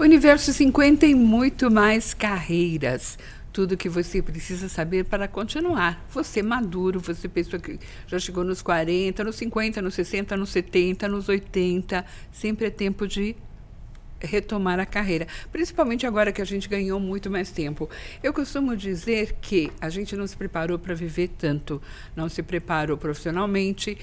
Universo 50 e muito mais carreiras. Tudo que você precisa saber para continuar. Você maduro, você pessoa que já chegou nos 40, nos 50, nos 60, nos 70, nos 80. Sempre é tempo de retomar a carreira, principalmente agora que a gente ganhou muito mais tempo. Eu costumo dizer que a gente não se preparou para viver tanto, não se preparou profissionalmente,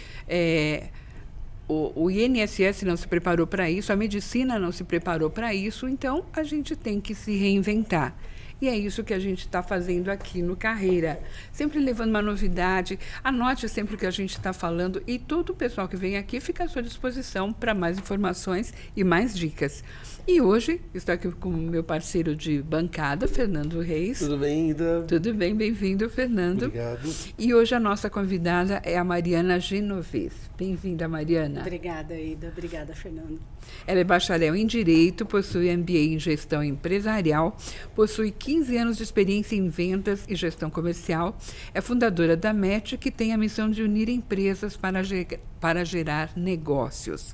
o INSS não se preparou para isso, a medicina não se preparou para isso, então a gente tem que se reinventar. E é isso que a gente está fazendo aqui no Carreira. Sempre levando uma novidade. Anote sempre o que a gente está falando e todo o pessoal que vem aqui fica à sua disposição para mais informações e mais dicas. E hoje estou aqui com o meu parceiro de bancada, Fernando Reis. Tudo bem, Ida? Tudo bem, bem-vindo, Fernando. Obrigado. E hoje a nossa convidada é a Mariana Genovez. Bem-vinda, Mariana. Obrigada, Ida. Obrigada, Fernando. Ela é bacharel em Direito, possui MBA em Gestão Empresarial, possui 15 anos de experiência em vendas e gestão comercial, é fundadora da MET, que tem a missão de unir empresas para gerar negócios.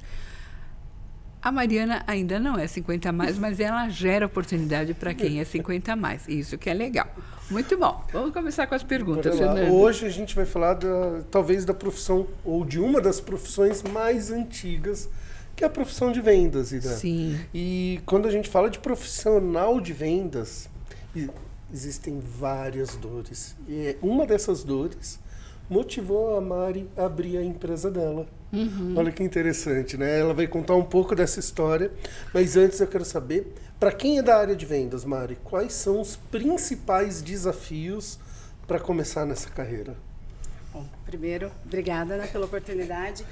A Mariana ainda não é 50 a mais, mas ela gera oportunidade para quem é 50 a mais. Isso que é legal. Muito bom. Vamos começar com as perguntas, Fernando. Hoje a gente vai falar talvez da profissão, ou de uma das profissões mais antigas, que é a profissão de vendas, Ida. Sim. E quando a gente fala de profissional de vendas, existem várias dores. E uma dessas dores motivou a Mari a abrir a empresa dela. Uhum. Olha que interessante, né? Ela vai contar um pouco dessa história, mas antes eu quero saber, para quem é da área de vendas, Mari, quais são os principais desafios para começar nessa carreira? Bom, primeiro, obrigada, né, pela oportunidade.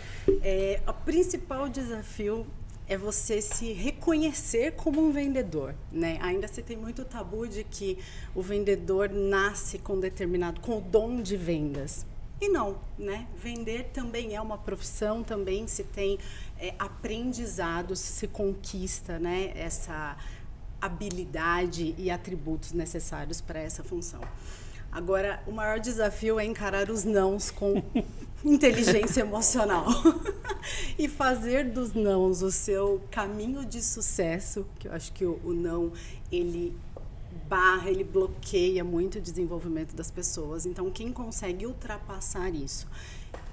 O principal desafio é você se reconhecer como um vendedor, né? Ainda se tem muito tabu de que o vendedor nasce com o dom de vendas. E não, né? Vender também é uma profissão, também se tem aprendizado, se conquista, né, essa habilidade e atributos necessários para essa função. Agora, o maior desafio é encarar os nãos com inteligência emocional e fazer dos nãos o seu caminho de sucesso, que eu acho que o não, ele bloqueia muito o desenvolvimento das pessoas. Então, quem consegue ultrapassar isso,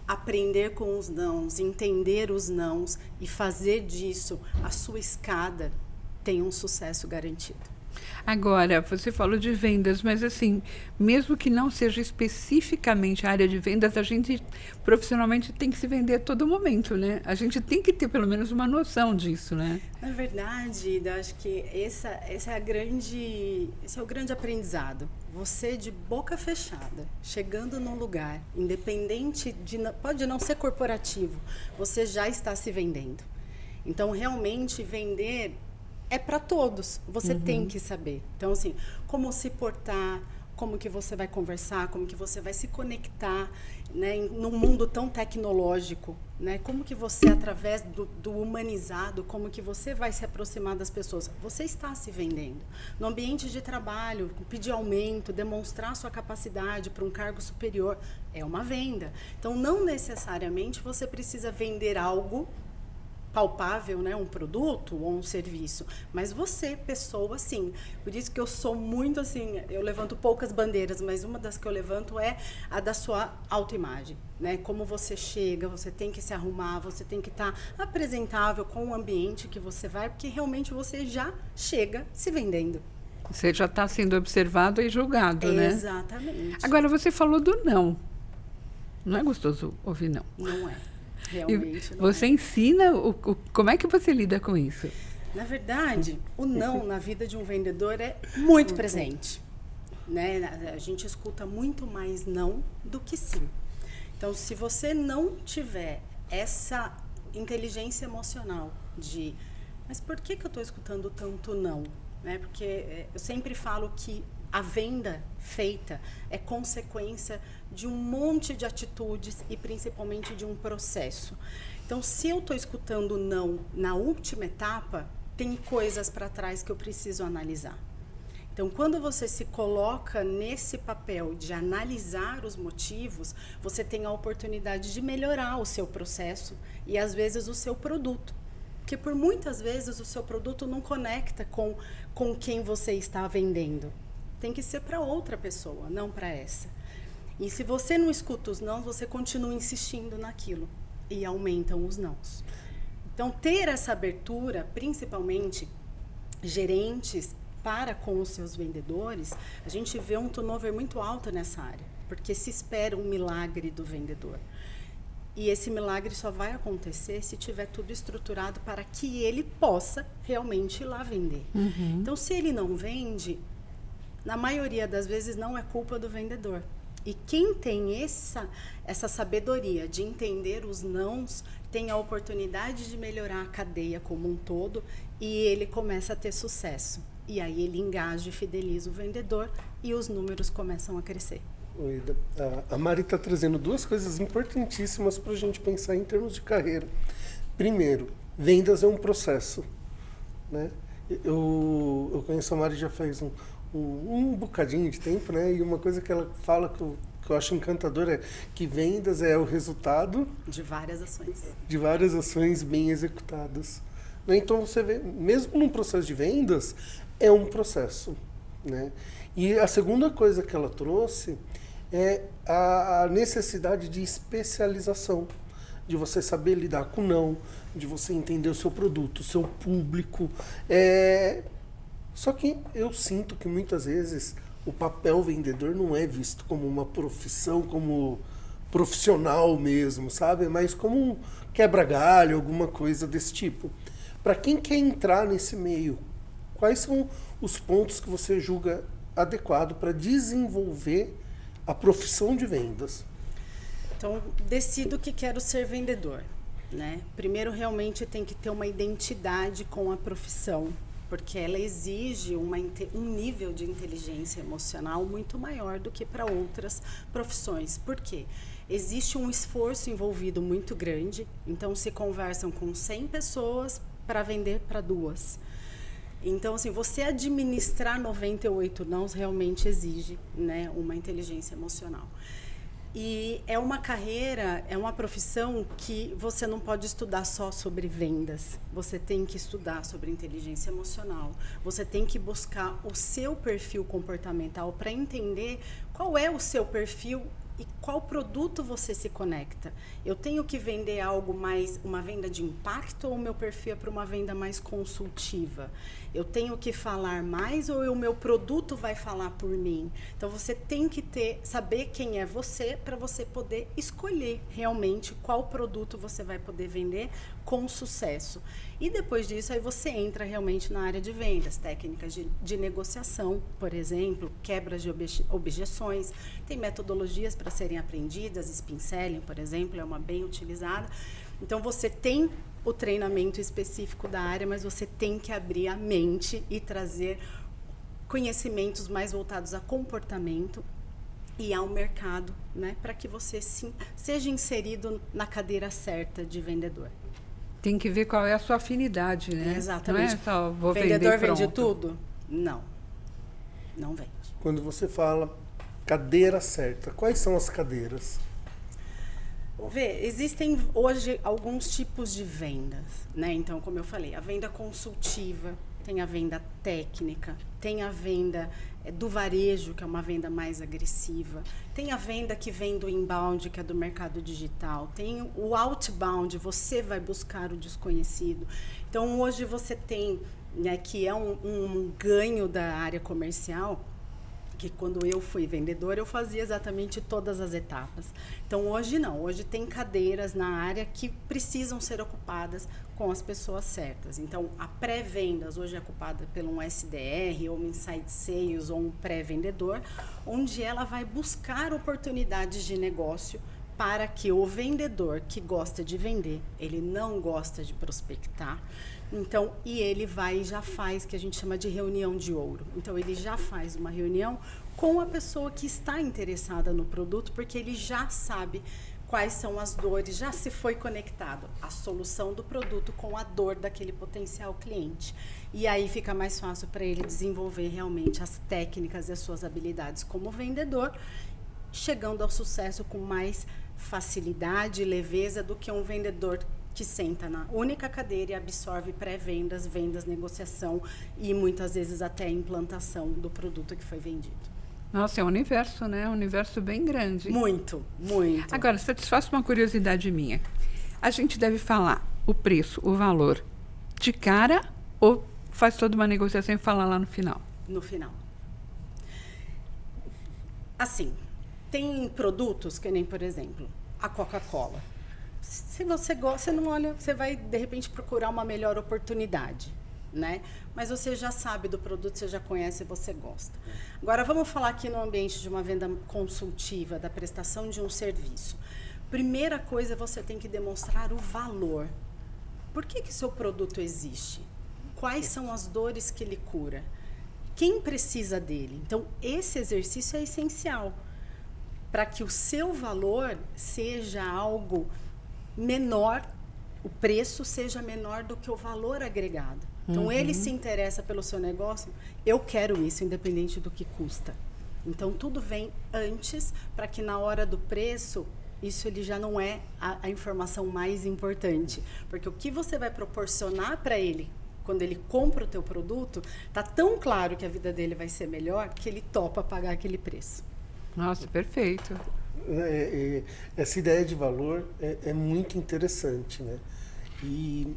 aprender com os nãos, entender os nãos e fazer disso a sua escada, tem um sucesso garantido. Agora, você falou de vendas, mas assim, mesmo que não seja especificamente a área de vendas, a gente profissionalmente tem que se vender a todo momento, né? A gente tem que ter pelo menos uma noção disso, né? Na verdade, eu acho que esse é o grande aprendizado. Você de boca fechada, chegando num lugar, independente pode não ser corporativo, você já está se vendendo. Então, realmente, vender é para todos, você tem que saber. Então, assim, como se portar, como que você vai conversar, como que você vai se conectar, né, num mundo tão tecnológico, né? Como que você, através do humanizado, como que você vai se aproximar das pessoas? Você está se vendendo. No ambiente de trabalho, pedir aumento, demonstrar sua capacidade para um cargo superior, é uma venda. Então, não necessariamente você precisa vender algo palpável, né, um produto ou um serviço, mas você, pessoa, sim. Por isso que eu sou muito assim, eu levanto poucas bandeiras, mas uma das que eu levanto é a da sua autoimagem, né? Como você chega, você tem que se arrumar, você tem que estar apresentável com o ambiente que você vai, porque realmente você já chega se vendendo. Você já está sendo observado e julgado, né? Exatamente. Agora, você falou do não. Não é gostoso ouvir não. Não é. Realmente e você ensina como é que você lida com isso? Na verdade, o não na vida de um vendedor é muito presente, né? A gente escuta muito mais não do que sim. Então, se você não tiver essa inteligência emocional de, mas por que eu estou escutando tanto não? Né? Porque eu sempre falo que a venda feita é consequência de um monte de atitudes e principalmente de um processo. Então, se eu estou escutando não na última etapa, tem coisas para trás que eu preciso analisar. Então, quando você se coloca nesse papel de analisar os motivos, você tem a oportunidade de melhorar o seu processo e, às vezes, o seu produto. Porque por muitas vezes o seu produto não conecta com quem você está vendendo. Tem que ser para outra pessoa, não para essa. E se você não escuta os nãos, você continua insistindo naquilo e aumentam os nãos. Então, ter essa abertura, principalmente gerentes para com os seus vendedores, a gente vê um turnover muito alto nessa área, porque se espera um milagre do vendedor. E esse milagre só vai acontecer se tiver tudo estruturado para que ele possa realmente ir lá vender. Então, se ele não vende, na maioria das vezes não é culpa do vendedor. E quem tem essa sabedoria de entender os nãos, tem a oportunidade de melhorar a cadeia como um todo e ele começa a ter sucesso. E aí ele engaja e fideliza o vendedor e os números começam a crescer. Oi, Ida. A Mari está trazendo duas coisas importantíssimas para a gente pensar em termos de carreira. Primeiro, vendas é um processo, né? Eu conheço a Mari já faz um bocadinho de tempo, né? E uma coisa que ela fala que eu acho encantadora é que vendas é o resultado de várias ações. De várias ações bem executadas. Né? Então você vê, mesmo num processo de vendas, é um processo, né? E a segunda coisa que ela trouxe é a necessidade de especialização, de você saber lidar com não, de você entender o seu produto, o seu público. Só que eu sinto que muitas vezes o papel vendedor não é visto como uma profissão, como profissional mesmo, sabe? Mas como um quebra-galho, alguma coisa desse tipo. Para quem quer entrar nesse meio, quais são os pontos que você julga adequado para desenvolver a profissão de vendas? Então, decido que quero ser vendedor, né? Primeiro, realmente tem que ter uma identidade com a profissão, porque ela exige um nível de inteligência emocional muito maior do que para outras profissões. Por quê? Existe um esforço envolvido muito grande, então se conversam com 100 pessoas para vender para 2. Então, assim, você administrar 98 nãos realmente exige, né, uma inteligência emocional. E é uma carreira, é uma profissão que você não pode estudar só sobre vendas. Você tem que estudar sobre inteligência emocional. Você tem que buscar o seu perfil comportamental para entender qual é o seu perfil e qual produto você se conecta. Eu tenho que vender algo mais, uma venda de impacto, ou o meu perfil é para uma venda mais consultiva? Eu tenho que falar mais ou o meu produto vai falar por mim? Então você tem que saber quem é você para você poder escolher realmente qual produto você vai poder vender com sucesso. E depois disso aí você entra realmente na área de vendas, técnicas de negociação, por exemplo, quebras de objeções, tem metodologias para serem aprendidas, spin selling, por exemplo, é uma bem utilizada. Então você tem o treinamento específico da área, mas você tem que abrir a mente e trazer conhecimentos mais voltados a comportamento e ao mercado, né, para que você sim seja inserido na cadeira certa de vendedor. Tem que ver qual é a sua afinidade, né? Exatamente. Não é só vou vendedor vender vende pronto. tudo? Não. Não vende. Quando você fala cadeira certa, quais são as cadeiras? Existem hoje alguns tipos de vendas, né? Então, como eu falei, a venda consultiva, tem a venda técnica, tem a venda do varejo, que é uma venda mais agressiva, tem a venda que vem do inbound, que é do mercado digital, tem o outbound, você vai buscar o desconhecido. Então, hoje você tem, né, que é um ganho da área comercial, que quando eu fui vendedora, eu fazia exatamente todas as etapas. Então, hoje não. Hoje tem cadeiras na área que precisam ser ocupadas com as pessoas certas. Então, a pré-vendas hoje é ocupada por um SDR, ou um Inside Sales, ou um pré-vendedor, onde ela vai buscar oportunidades de negócio para que o vendedor que gosta de vender, ele não gosta de prospectar, então, e ele vai e já faz, que a gente chama de reunião de ouro. Então, ele já faz uma reunião com a pessoa que está interessada no produto, porque ele já sabe quais são as dores, já se foi conectado a solução do produto com a dor daquele potencial cliente. E aí fica mais fácil para ele desenvolver realmente as técnicas e as suas habilidades como vendedor, chegando ao sucesso com mais facilidade e leveza do que um vendedor que senta na única cadeira e absorve pré-vendas, vendas, negociação e muitas vezes até a implantação do produto que foi vendido. Nossa, é um universo, né? Um universo bem grande. Muito, muito. Agora, satisfaz uma curiosidade minha. A gente deve falar o preço, o valor, de cara ou faz toda uma negociação e fala lá no final? No final. Assim, tem produtos que nem, por exemplo, a Coca-Cola. Se você gosta, você não olha, você vai, de repente, procurar uma melhor oportunidade, né? Mas você já sabe do produto, você já conhece e você gosta. Agora, vamos falar aqui no ambiente de uma venda consultiva, da prestação de um serviço. Primeira coisa, você tem que demonstrar o valor. Por que que seu produto existe? Quais são as dores que ele cura? Quem precisa dele? Então, esse exercício é essencial para que o seu valor seja algo menor, o preço seja menor do que o valor agregado. Então, ele se interessa pelo seu negócio, eu quero isso, independente do que custa. Então, tudo vem antes, para que na hora do preço, isso ele já não é a informação mais importante. Porque o que você vai proporcionar para ele, quando ele compra o teu produto, tá tão claro que a vida dele vai ser melhor, que ele topa pagar aquele preço. Nossa, perfeito. Essa ideia de valor é muito interessante, né? E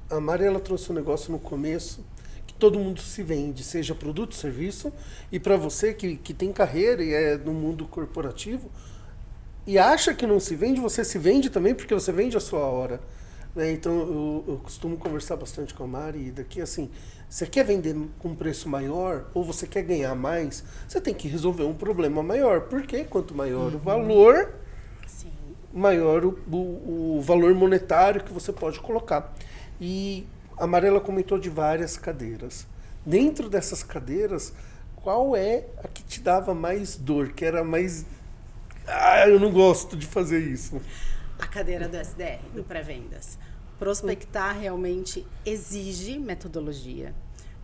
a Mari, ela trouxe um negócio no começo que todo mundo se vende, seja produto, serviço, e para você que tem carreira e é no mundo corporativo e acha que não se vende, você se vende também porque você vende a sua hora, né? Então eu costumo conversar bastante com a Mari, e daqui assim, você quer vender com um preço maior ou você quer ganhar mais, você tem que resolver um problema maior, porque quanto maior o valor, Sim. maior o valor monetário que você pode colocar. E a Amarela comentou de várias cadeiras. Dentro dessas cadeiras, qual é a que te dava mais dor, que era mais... eu não gosto de fazer isso. A cadeira do SDR, do pré-vendas. Prospectar realmente exige metodologia,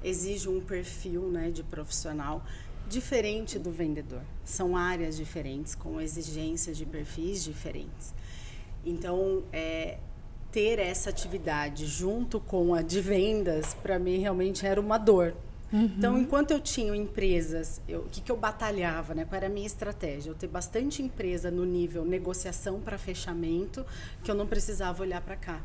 exige um perfil, né, de profissional diferente do vendedor. São áreas diferentes, com exigências de perfis diferentes. Então, ter essa atividade junto com a de vendas, para mim, realmente era uma dor. Então, enquanto eu tinha empresas, o que eu batalhava, né? Qual era a minha estratégia? Eu ter bastante empresa no nível negociação para fechamento, que eu não precisava olhar para cá,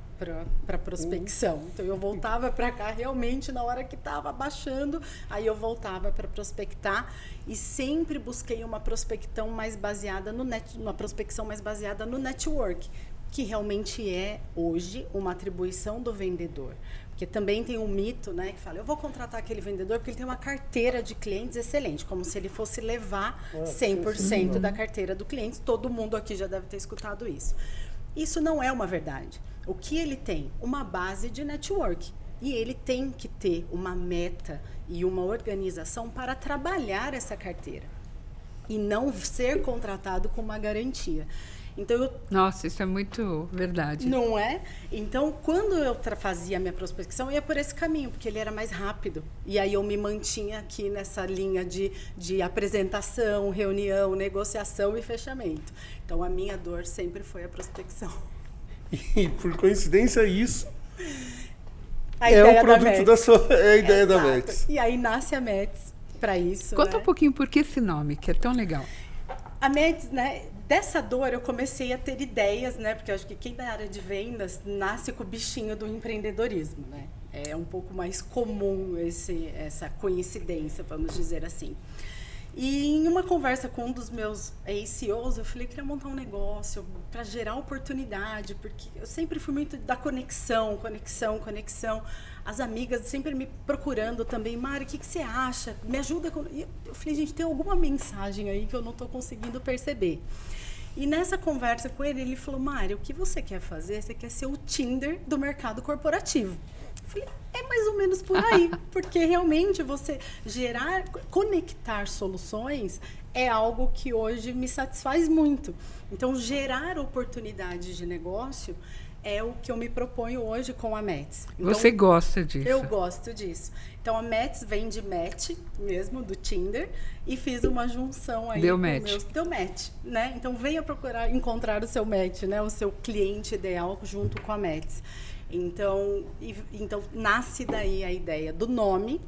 para prospecção. Então, eu voltava para cá realmente na hora que estava baixando, aí eu voltava para prospectar e sempre busquei uma prospecção mais baseada uma prospecção mais baseada no network, que realmente é, hoje, uma atribuição do vendedor. Porque também tem um mito, né, que fala, eu vou contratar aquele vendedor porque ele tem uma carteira de clientes excelente, como se ele fosse levar 100% da carteira do cliente. Todo mundo aqui já deve ter escutado isso. Isso não é uma verdade. O que ele tem? Uma base de network. E ele tem que ter uma meta e uma organização para trabalhar essa carteira. E não ser contratado com uma garantia. Então, nossa, isso é muito verdade. Não é? Então, quando eu fazia a minha prospecção, eu ia por esse caminho, porque ele era mais rápido. E aí eu me mantinha aqui nessa linha de apresentação, reunião, negociação e fechamento. Então, a minha dor sempre foi a prospecção. E, por coincidência, isso é o produto é a ideia Exato. da Mets. E aí nasce a Mets para isso. Conta né? um pouquinho por que esse nome, que é tão legal. A Mets, né? Dessa dor eu comecei a ter ideias, né? Porque eu acho que quem da área de vendas nasce com o bichinho do empreendedorismo, né? É um pouco mais comum essa coincidência, vamos dizer assim. E em uma conversa com um dos meus CEOs, eu falei que queria montar um negócio para gerar oportunidade, porque eu sempre fui muito da conexão. As amigas sempre me procurando também, Mari, o que você acha? Me ajuda. E eu falei, gente, tem alguma mensagem aí que eu não estou conseguindo perceber. E nessa conversa com ele, ele falou, Mari, o que você quer fazer? Você quer ser o Tinder do mercado corporativo. Eu falei, é mais ou menos por aí, porque realmente você conectar soluções é algo que hoje me satisfaz muito. Então, gerar oportunidades de negócio é o que eu me proponho hoje com a Mets. Então, Você gosta disso? Eu gosto disso. Então a Mets vem de match mesmo, do Tinder, e fiz uma junção aí. Deu match. Deu match, né? Então venha procurar encontrar o seu match, né? O seu cliente ideal junto com a Mets. Então nasce daí a ideia do nome,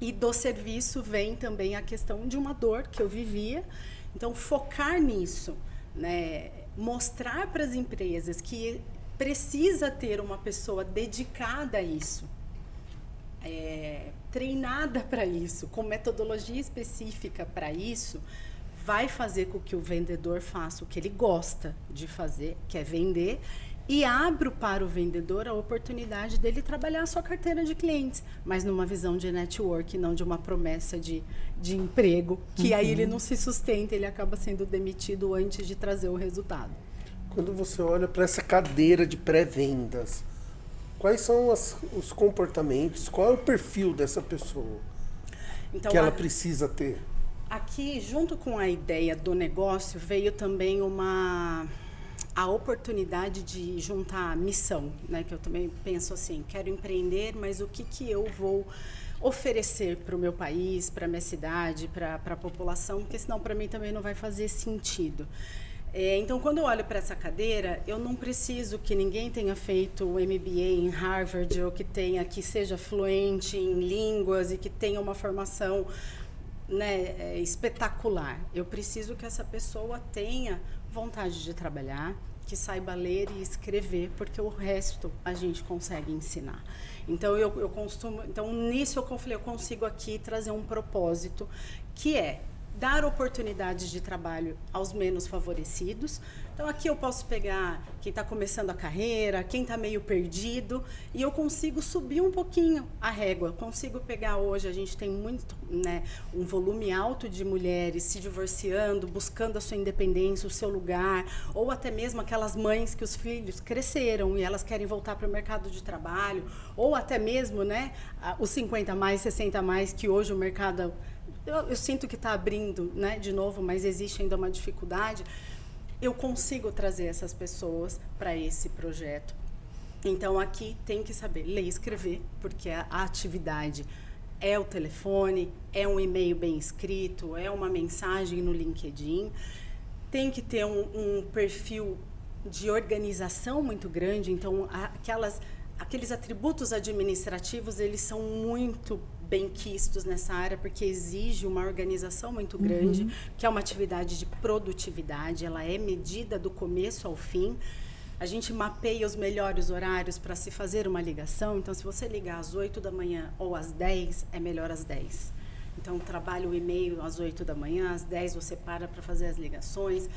e do serviço vem também a questão de uma dor que eu vivia. Então focar nisso, né? Mostrar para as empresas que precisa ter uma pessoa dedicada a isso, treinada para isso, com metodologia específica para isso, vai fazer com que o vendedor faça o que ele gosta de fazer, que é vender, e abro para o vendedor a oportunidade dele trabalhar a sua carteira de clientes, mas numa visão de network, não de uma promessa de emprego, que aí ele não se sustenta, ele acaba sendo demitido antes de trazer o resultado. Quando você olha para essa cadeira de pré-vendas, quais são os comportamentos, qual é o perfil dessa pessoa Então, que ela precisa ter? Aqui, junto com a ideia do negócio, veio também a oportunidade de juntar a missão, né? Que eu também penso assim, quero empreender, mas o que eu vou oferecer para o meu país, para a minha cidade, para a população, porque senão para mim também não vai fazer sentido. Então, quando eu olho para essa cadeira, eu não preciso que ninguém tenha feito o MBA em Harvard ou que seja fluente em línguas e que tenha uma formação, né, espetacular. Eu preciso que essa pessoa tenha vontade de trabalhar, que saiba ler e escrever, porque o resto a gente consegue ensinar. Então, nisso eu consigo aqui trazer um propósito, que é dar oportunidades de trabalho aos menos favorecidos. Então, aqui eu posso pegar quem está começando a carreira, quem está meio perdido, e eu consigo subir um pouquinho a régua. Consigo pegar hoje, a gente tem muito, né, um volume alto de mulheres se divorciando, buscando a sua independência, o seu lugar, ou até mesmo aquelas mães que os filhos cresceram e elas querem voltar para o mercado de trabalho, ou até mesmo, né, os 50 mais, 60 mais, que hoje o mercado... Eu sinto que está abrindo, né, de novo, mas existe ainda uma dificuldade. Eu consigo trazer essas pessoas para esse projeto. Então, aqui tem que saber ler e escrever, porque a atividade é o telefone, é um e-mail bem escrito, é uma mensagem no LinkedIn. Tem que ter um perfil de organização muito grande. Então, aqueles atributos administrativos, eles são muito bem quistos nessa área, porque exige uma organização muito grande, que é uma atividade de produtividade, ela é medida do começo ao fim. A gente mapeia os melhores horários para se fazer uma ligação. Então, se você ligar às 8 da manhã ou às 10, é melhor às 10. Então, trabalha o e-mail às 8 da manhã, às 10 você para fazer as ligações.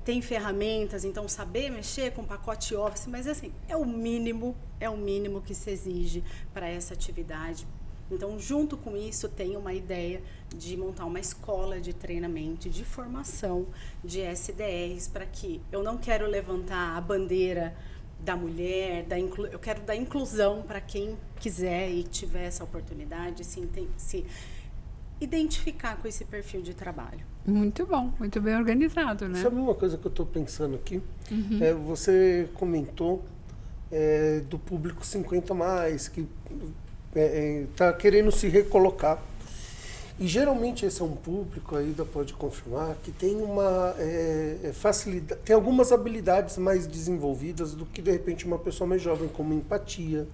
Tem ferramentas, então saber mexer com pacote Office, mas assim, é o mínimo que se exige para essa atividade. Então, junto com isso, tem uma ideia de montar uma escola de treinamento, de formação de SDRs, para que eu não quero levantar a bandeira da mulher, eu quero dar inclusão para quem quiser e tiver essa oportunidade, se identificar com esse perfil de trabalho. Muito bom, muito bem organizado, né? Sabe uma coisa que eu estou pensando aqui? Você comentou do público 50 mais, que está querendo se recolocar. E geralmente esse é um público, a Ida pode confirmar, que tem uma facilidade, tem algumas habilidades mais desenvolvidas do que de repente uma pessoa mais jovem, como empatia,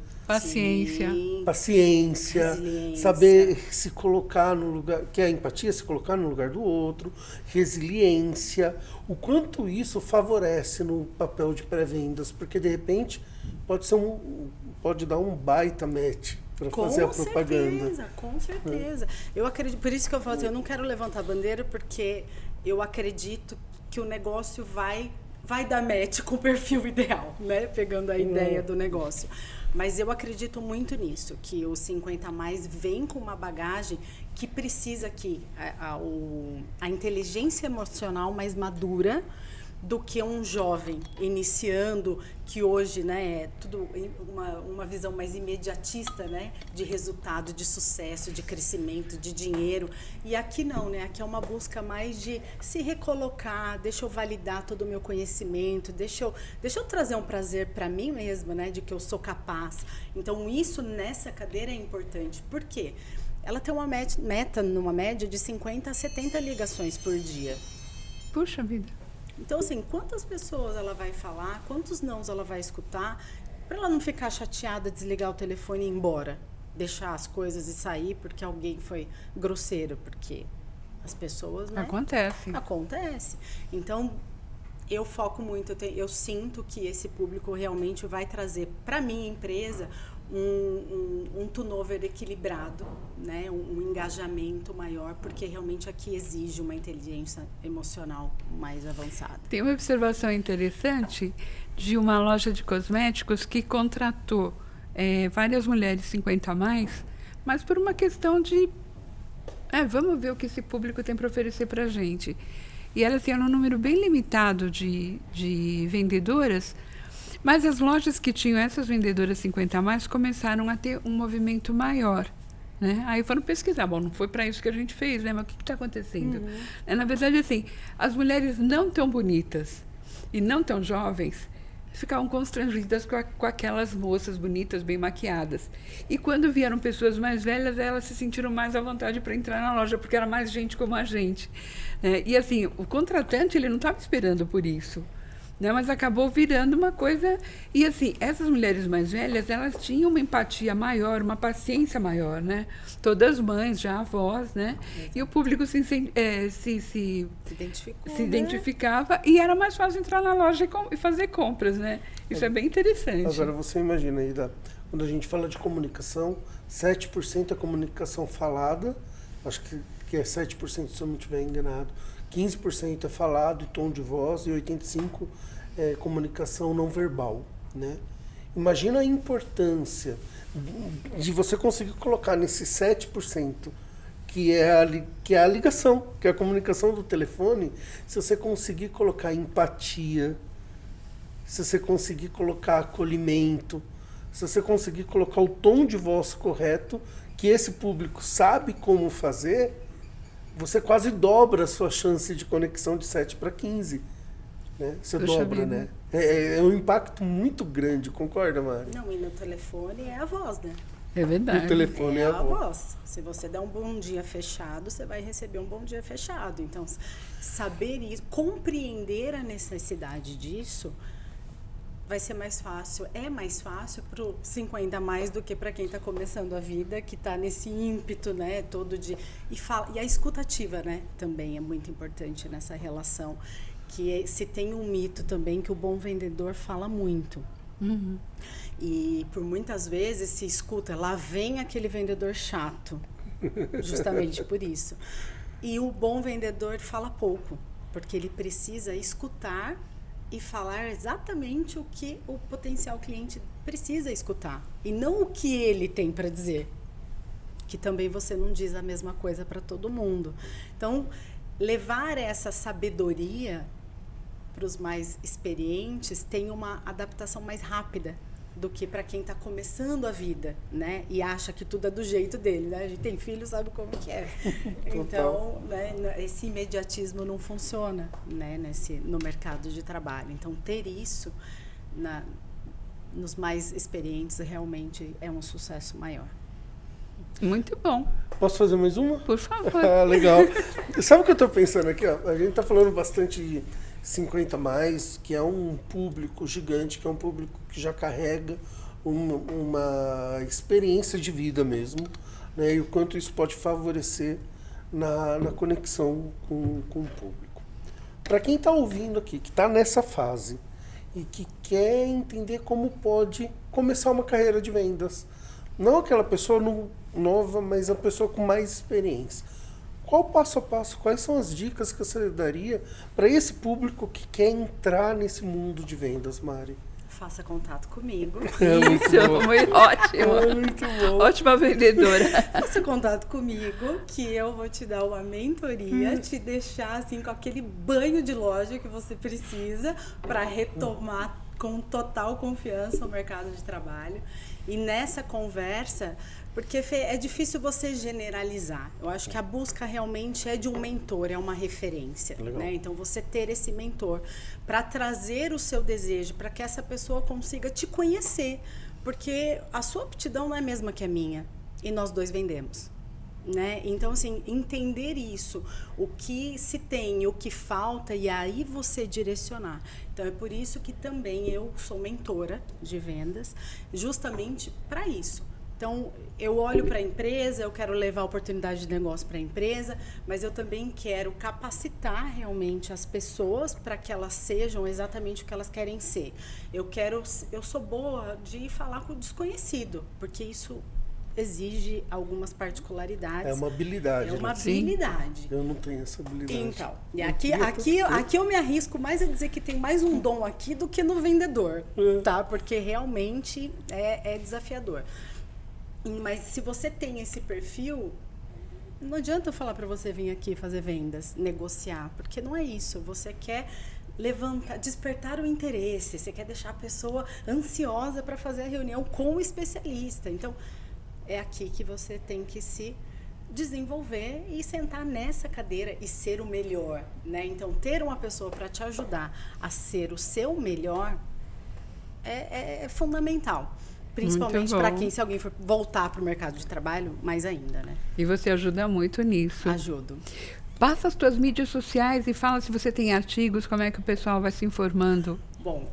paciência, saber se colocar no lugar, que é a empatia, se colocar no lugar do outro, resiliência, o quanto isso favorece no papel de pré-vendas, porque de repente pode dar um baita match para fazer a propaganda. Com certeza. Eu acredito, por isso que eu falo assim, eu não quero levantar a bandeira, porque eu acredito que o negócio vai dar match com o perfil ideal, né? Pegando a ideia do negócio. Mas eu acredito muito nisso, que o 50 mais vem com uma bagagem que precisa que a inteligência emocional mais madura do que um jovem iniciando, que hoje, né, é tudo uma visão mais imediatista, né, de resultado, de sucesso, de crescimento, de dinheiro. E aqui não, né? Aqui é uma busca mais de se recolocar, deixa eu validar todo o meu conhecimento, deixa eu trazer um prazer para mim mesma, né, de que eu sou capaz. Então, isso nessa cadeira é importante. Por quê? Ela tem uma meta, numa média, de 50 a 70 ligações por dia. Puxa vida. Então, assim, quantas pessoas ela vai falar, quantos nãos ela vai escutar, para ela não ficar chateada, desligar o telefone e ir embora, deixar as coisas e sair porque alguém foi grosseiro, porque as pessoas, né? Acontece. Então, eu foco muito, eu sinto que esse público realmente vai trazer para minha empresa um turnover equilibrado, né? Um engajamento maior, porque realmente aqui exige uma inteligência emocional mais avançada. Tem uma observação interessante de uma loja de cosméticos que contratou várias mulheres 50 a mais, mas por uma questão de vamos ver o que esse público tem para oferecer para a gente. E elas tinham um número bem limitado de vendedoras, mas as lojas que tinham essas vendedoras 50 a mais começaram a ter um movimento maior. Né? Aí foram pesquisar, bom, não foi para isso que a gente fez, né? Mas o que está acontecendo? Na verdade, assim, as mulheres não tão bonitas e não tão jovens ficavam constrangidas com aquelas moças bonitas, bem maquiadas. E quando vieram pessoas mais velhas, elas se sentiram mais à vontade para entrar na loja, porque era mais gente como a gente. E assim, o contratante, ele não estava esperando por isso. Né, mas acabou virando uma coisa. E assim, essas mulheres mais velhas, elas tinham uma empatia maior, uma paciência maior, né? Todas mães, já avós, né? E o público se identificava, e era mais fácil entrar na loja e fazer compras, né? Isso é bem interessante. Agora você imagina aí, quando a gente fala de comunicação, 7% é comunicação falada, acho que é 7%, se eu não estiver enganado. 15% é falado e tom de voz, e 85% é comunicação não verbal, né? Imagina a importância de você conseguir colocar nesse 7%, que é a ligação, que é a comunicação do telefone, se você conseguir colocar empatia, se você conseguir colocar acolhimento, se você conseguir colocar o tom de voz correto, que esse público sabe como fazer, você quase dobra a sua chance de conexão de 7 para 15. Né? Você dobra, né? É um impacto muito grande, concorda, Mari? Não, e no telefone é a voz, né? É verdade. No telefone é a voz. Se você der um bom dia fechado, você vai receber um bom dia fechado. Então, saber isso, compreender a necessidade disso, vai ser mais fácil. É mais fácil para o 50 a mais do que para quem está começando a vida, que está nesse ímpeto, né, todo de... E a escutativa, né, também é muito importante nessa relação. Que se tem um mito também que o bom vendedor fala muito. Uhum. E por muitas vezes se escuta, lá vem aquele vendedor chato, justamente por isso. E o bom vendedor fala pouco, porque ele precisa escutar e falar exatamente o que o potencial cliente precisa escutar e não o que ele tem para dizer, que também você não diz a mesma coisa para todo mundo. Então, levar essa sabedoria para os mais experientes tem uma adaptação mais rápida do que para quem está começando a vida, né? E acha que tudo é do jeito dele, né? A gente tem filho, sabe como que é. Então, né, esse imediatismo não funciona, né, no mercado de trabalho. Então, ter isso nos mais experientes realmente é um sucesso maior. Muito bom. Posso fazer mais uma? Por favor. Legal. Sabe o que eu estou pensando aqui? Ó? A gente está falando bastante de 50 mais, que é um público gigante, que é um público que já carrega uma experiência de vida mesmo, né? E o quanto isso pode favorecer na conexão com o público. Para quem está ouvindo aqui, que está nessa fase e que quer entender como pode começar uma carreira de vendas, não aquela pessoa nova, mas a pessoa com mais experiência. Qual o passo a passo, quais são as dicas que você daria para esse público que quer entrar nesse mundo de vendas, Mari? faça contato comigo. muito Isso, bom. ótimo. Muito bom. Ótima vendedora. Faça contato comigo, que eu vou te dar uma mentoria, te deixar assim com aquele banho de loja que você precisa para retomar com total confiança o mercado de trabalho. E nessa conversa, porque Fê, é difícil você generalizar. Eu acho que a busca realmente é de um mentor, é uma referência. Né? Então, você ter esse mentor para trazer o seu desejo, para que essa pessoa consiga te conhecer. Porque a sua aptidão não é a mesma que a minha. E nós dois vendemos. Né? Então, assim, entender isso, o que se tem, o que falta, e aí você direcionar. Então, é por isso que também eu sou mentora de vendas, justamente para isso. Então, eu olho para a empresa, eu quero levar oportunidade de negócio para a empresa, mas eu também quero capacitar realmente as pessoas para que elas sejam exatamente o que elas querem ser. Eu sou boa de falar com o desconhecido, porque isso exige algumas particularidades. É uma habilidade. É uma né? habilidade. Eu não tenho essa habilidade. Então, e aqui eu me arrisco mais a dizer que tem mais um dom aqui do que no vendedor, tá? Porque realmente é desafiador. Mas se você tem esse perfil, não adianta eu falar para você vir aqui fazer vendas, negociar, porque não é isso. Você quer despertar o interesse, você quer deixar a pessoa ansiosa para fazer a reunião com o especialista. Então, é aqui que você tem que se desenvolver e sentar nessa cadeira e ser o melhor, né? Então, ter uma pessoa para te ajudar a ser o seu melhor é fundamental. Principalmente para se alguém for voltar para o mercado de trabalho, mais ainda, né? E você ajuda muito nisso. Ajudo. Passa as tuas mídias sociais e fala se você tem artigos, como é que o pessoal vai se informando. Bom,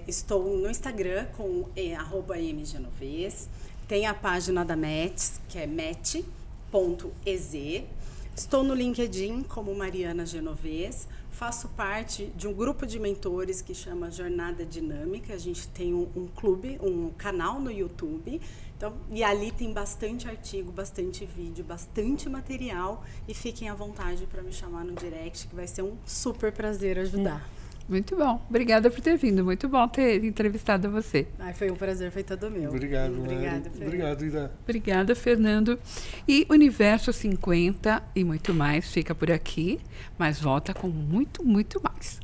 estou no Instagram com @mgenovez. Tem a página da METS, que é met.ez. Estou no LinkedIn como Mariana Genovez. Faço parte de um grupo de mentores que chama Jornada Dinâmica. A gente tem um clube, um canal no YouTube. Então, e ali tem bastante artigo, bastante vídeo, bastante material. E fiquem à vontade para me chamar no direct, que vai ser um super prazer ajudar. Muito bom. Obrigada por ter vindo. Muito bom ter entrevistado você. Foi um prazer, foi todo meu. Obrigado, Obrigada, Mari. Obrigado, Ida. Obrigada, Fernando. E Universo 50 e muito mais fica por aqui, mas volta com muito, muito mais.